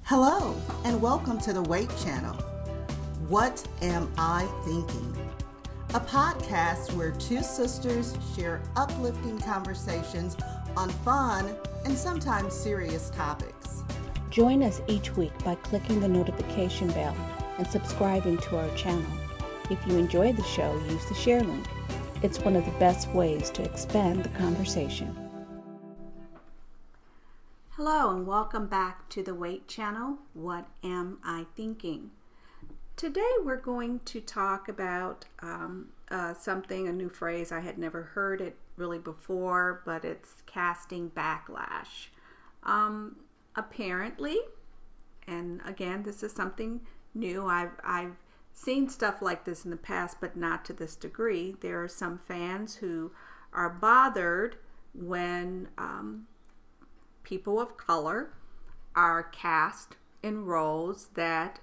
Hello, and welcome to the W.A.I.T channel. What Am I Thinking? A podcast where two sisters share uplifting conversations on fun and sometimes serious topics. Join us each week by clicking the notification bell and subscribing to our channel. If you enjoy the show, use the share link. It's one of the best ways to expand the conversation. Hello and welcome back to the W.A.I.T channel, What Am I Thinking? Today we're going to talk about a new phrase. I had never heard it really before, but it's casting backlash. Apparently, and again, this is something new. I've seen stuff like this in the past, but not to this degree. There are some fans who are bothered when people of color are cast in roles that,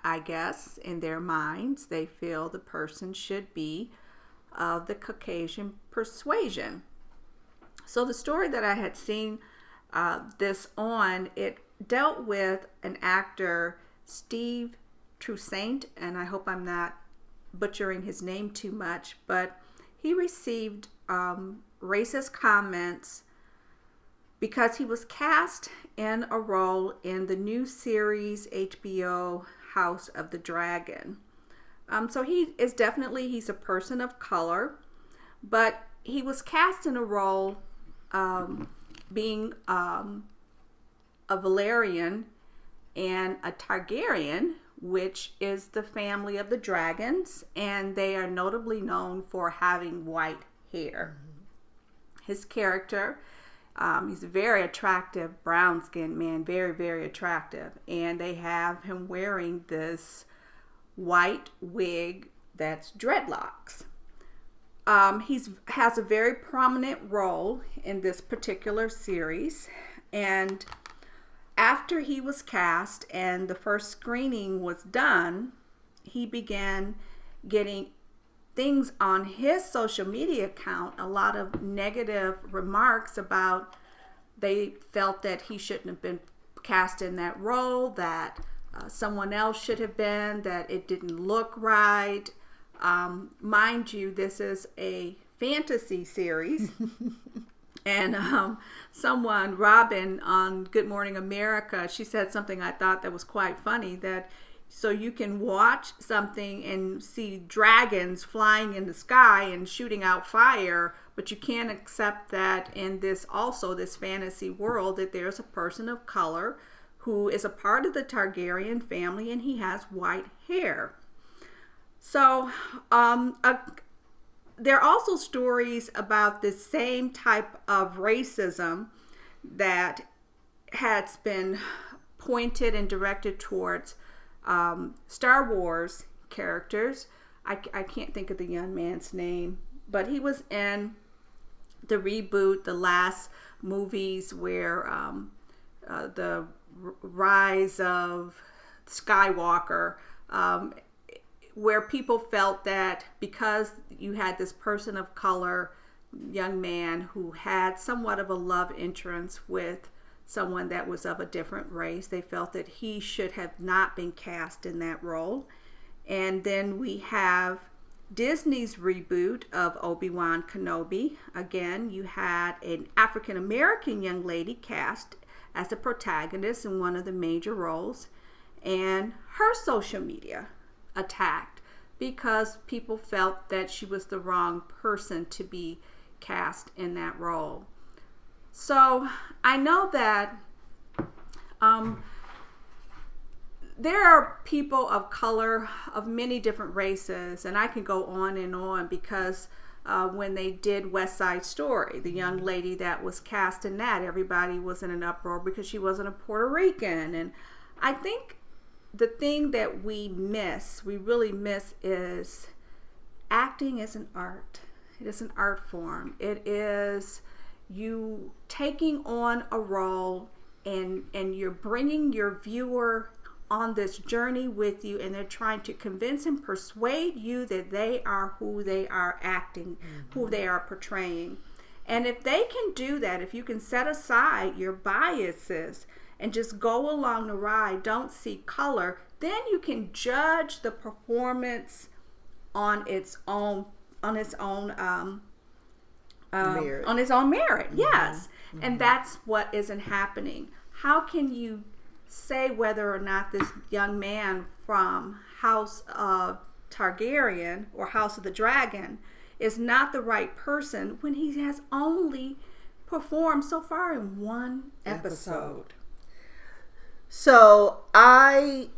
I guess, in their minds, they feel the person should be of the Caucasian persuasion. So the story that I had seen this on, it dealt with an actor, Steve Toussaint, and I hope I'm not butchering his name too much, but he received racist comments because he was cast in a role in the new series HBO House of the Dragon. So he's a person of color, but he was cast in a role being a Valerian and a Targaryen, which is the family of the dragons, and they are notably known for having white hair. His character, he's a very attractive brown-skinned man, very, very attractive. And they have him wearing this white wig that's dreadlocks. He has a very prominent role in this particular series. And after he was cast and the first screening was done, he began getting things on his social media account, a lot of negative remarks about they felt that he shouldn't have been cast in that role, that someone else should have been, that it didn't look right. Mind you, this is a fantasy series. And someone, Robin, on Good Morning America, she said something I thought that was quite funny, that so you can watch something and see dragons flying in the sky and shooting out fire, but you can't accept that in this fantasy world that there's a person of color who is a part of the Targaryen family and he has white hair. So there are also stories about the same type of racism that has been pointed and directed towards Star Wars characters. I can't think of the young man's name, but he was in the reboot, the last movies where the rise of Skywalker, where people felt that because you had this person of color, young man who had somewhat of a love interest with someone that was of a different race, they felt that he should have not been cast in that role. And then we have Disney's reboot of Obi-Wan Kenobi. Again, you had an African-American young lady cast as the protagonist in one of the major roles, and her social media attacked because people felt that she was the wrong person to be cast in that role. So I know that there are people of color of many different races, and I can go on because when they did West Side Story, the young lady that was cast in that, everybody was in an uproar because she wasn't a Puerto Rican. And I think the thing that we really miss is acting is an art. It is an art form. It is you taking on a role and you're bringing your viewer on this journey with you, and they're trying to convince and persuade you that they are who they are acting, who they are portraying. And if they can do that, if you can set aside your biases and just go along the ride, don't see color, then you can judge the performance on its own Merit. on its own merit. Yes. And that's what isn't happening. How can you say whether or not this young man from House of Targaryen or House of the Dragon is not the right person when he has only performed so far in one episode? So I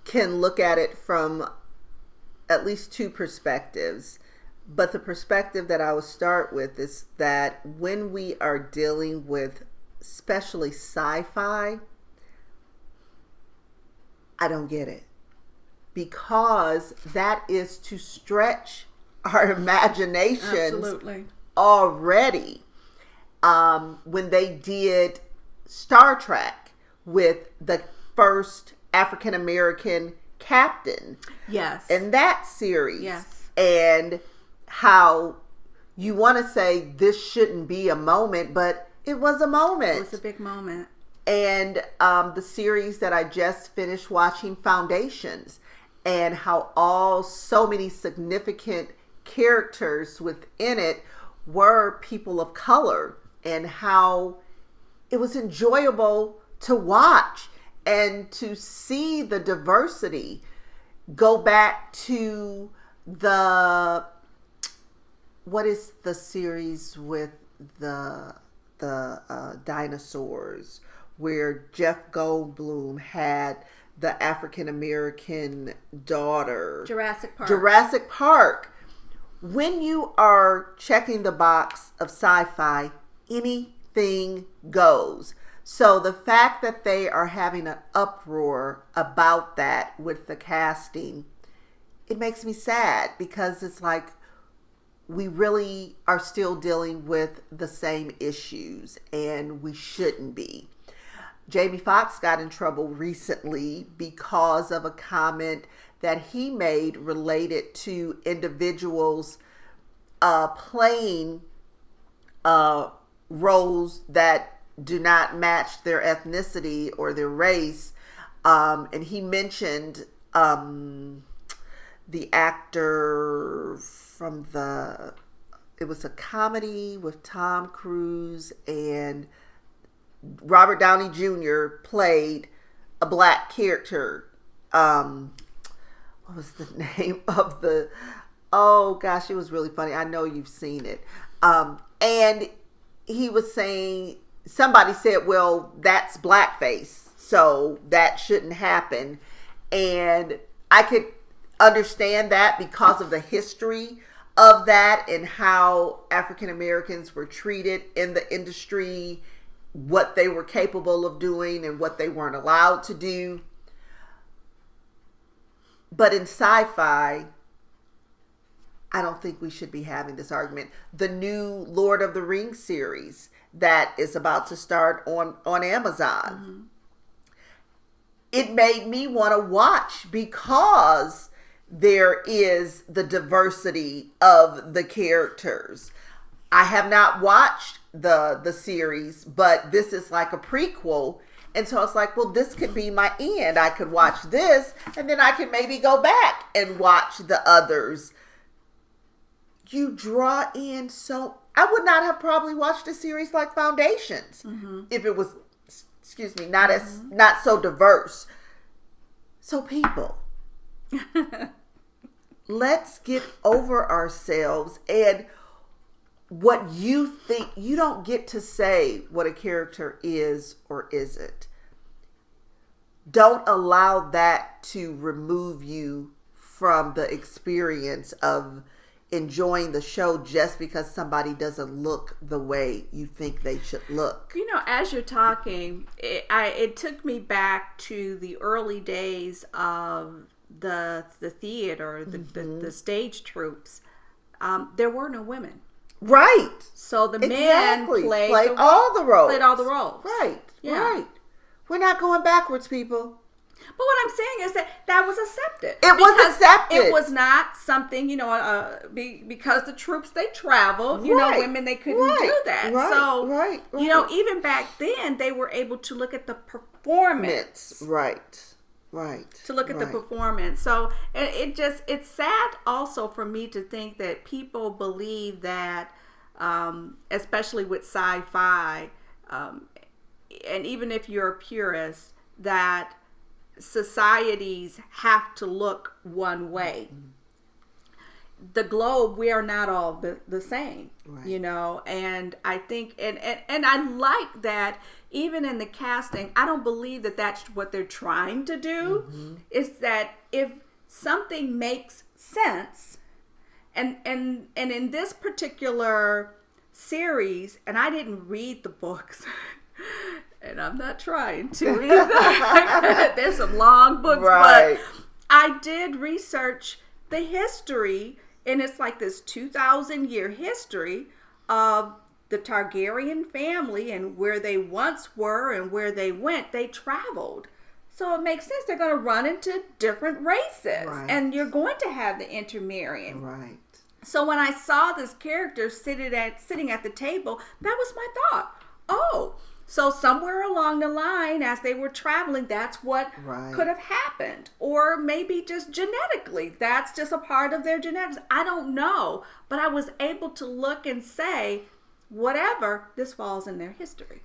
can look at it from at least two perspectives. But the perspective that I would start with is that when we are dealing with especially sci-fi, I don't get it. Because that is to stretch our imaginations. Absolutely. Already. When they did Star Trek with the first African American captain. Yes. In that series. Yes. And how you want to say this shouldn't be a moment, but it was a moment. It was a big moment. And the series that I just finished watching, Foundations, and how so many significant characters within it were people of color, and how it was enjoyable to watch and to see the diversity. Go back to what is the series with the dinosaurs, where Jeff Goldblum had the African American daughter? Jurassic Park. When you are checking the box of sci-fi, anything goes. So the fact that they are having an uproar about that with the casting, it makes me sad, because it's like, we really are still dealing with the same issues, and we shouldn't be. Jamie Foxx got in trouble recently because of a comment that he made related to individuals playing roles that do not match their ethnicity or their race. And he mentioned the actor from it was a comedy with Tom Cruise, and Robert Downey Jr. played a black character. What was the name of oh gosh, it was really funny. I know you've seen it. And he was saying, somebody said, well, that's blackface, so that shouldn't happen. And I could understand that because of the history of that and how African Americans were treated in the industry, what they were capable of doing and what they weren't allowed to do. But in sci-fi, I don't think we should be having this argument. The new Lord of the Rings series that is about to start on Amazon. It made me want to watch because there is the diversity of the characters. I have not watched the series, but this is like a prequel. And so it's like, well, this could be my end. I could watch this, and then I can maybe go back and watch the others. You draw in so... I would not have probably watched a series like Foundations if it was, not so diverse. So people, let's get over ourselves, and what you think. You don't get to say what a character is or isn't. Don't allow that to remove you from the experience of enjoying the show just because somebody doesn't look the way you think they should look. You know, as you're talking, it took me back to the early days of the theater, the stage troupes. There were no women. Right. So the men played all the roles. Played all the roles. Right. Yeah. Right. We're not going backwards, people. But what I'm saying is that was accepted. It was accepted. It was not something, because the troops, they traveled, women, they couldn't do that. So, even back then, they were able to look at the performance. Right. To look at the performance. So, it's sad also for me to think that people believe that, especially with sci-fi, and even if you're a purist, that societies have to look one way. The globe, we are not all the same, and I think, and I like that even in the casting, I don't believe that that's what they're trying to do. Is that if something makes sense, and in this particular series, and I didn't read the books, and I'm not trying to either. There's some long books, but I did research the history, and it's like this 2,000-year history of the Targaryen family and where they once were and where they went. They traveled. So it makes sense. They're going to run into different races, and you're going to have the intermarrying. Right. So when I saw this character sitting at the table, that was my thought. Oh, so somewhere along the line, as they were traveling, that's what could have happened. Or maybe just genetically, that's just a part of their genetics. I don't know. But I was able to look and say, whatever, this falls in their history.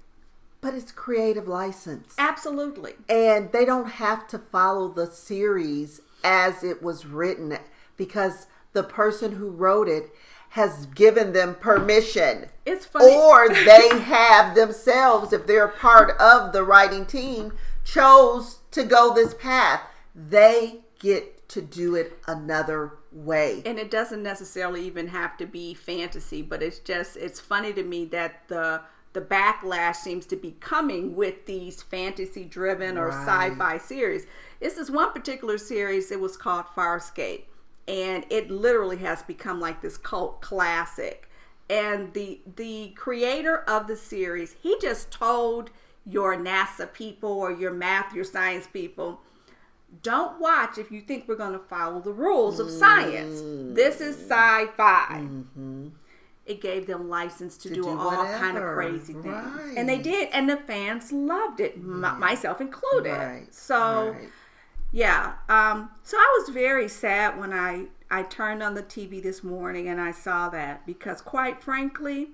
But it's creative license. Absolutely. And they don't have to follow the series as it was written, because the person who wrote it has given them permission. It's funny. Or they have themselves, if they're part of the writing team, chose to go this path. They get to do it another way. And it doesn't necessarily even have to be fantasy, but it's funny to me that the backlash seems to be coming with these fantasy driven or sci-fi series. This is one particular series. It was called Farscape. And it literally has become like this cult classic. And the creator of the series, he just told your NASA people or your math, your science people, don't watch if you think we're going to follow the rules of science. This is sci-fi. It gave them license to do all kind of crazy things. And they did. And the fans loved it, myself included. Yeah. So I was very sad when I turned on the TV this morning and I saw that, because quite frankly,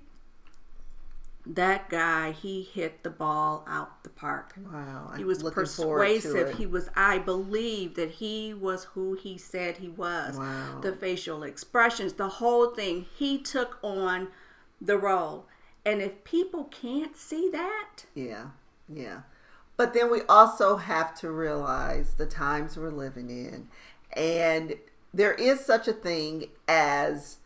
that guy, he hit the ball out the park. Wow. He was persuasive. I believe that he was who he said he was. Wow. The facial expressions, the whole thing, he took on the role. And if people can't see that. Yeah. But then we also have to realize the times we're living in. And there is such a thing as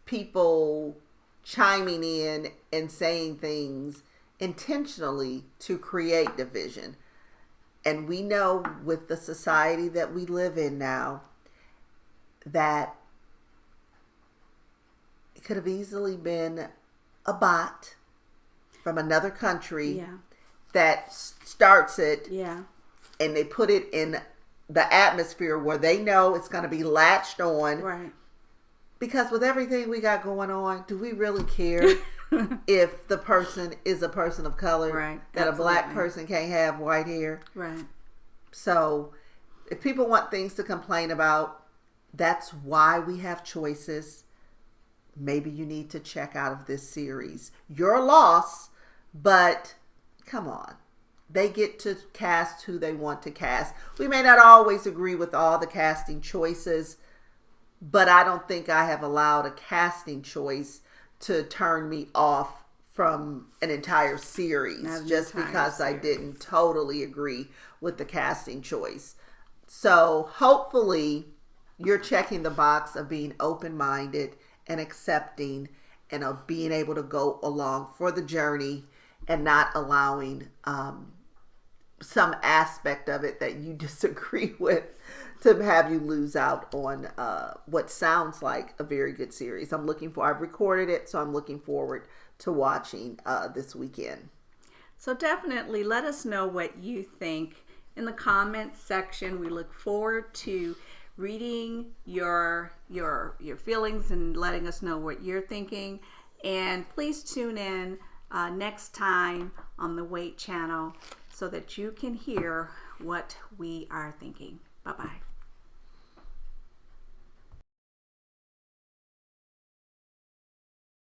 people chiming in and saying things intentionally to create division. And we know with the society that we live in now that it could have easily been a bot from another country that starts it, and they put it in the atmosphere where they know it's going to be latched on. Because with everything we got going on, do we really care if the person is a person of color? That a black person can't have white hair? So if people want things to complain about, that's why we have choices. Maybe you need to check out of this series. Your loss, but come on. They get to cast who they want to cast. We may not always agree with all the casting choices, but I don't think I have allowed a casting choice to turn me off from an entire series just because I didn't totally agree with the casting choice. So hopefully you're checking the box of being open-minded and accepting and of being able to go along for the journey and not allowing some aspect of it that you disagree with to have you lose out on what sounds like a very good series. I've recorded it, so I'm looking forward to watching this weekend. So definitely let us know what you think in the comments section. We look forward to reading your feelings and letting us know what you're thinking. And please tune in next time on the W.A.I.T channel so that you can hear what we are thinking. Bye-bye.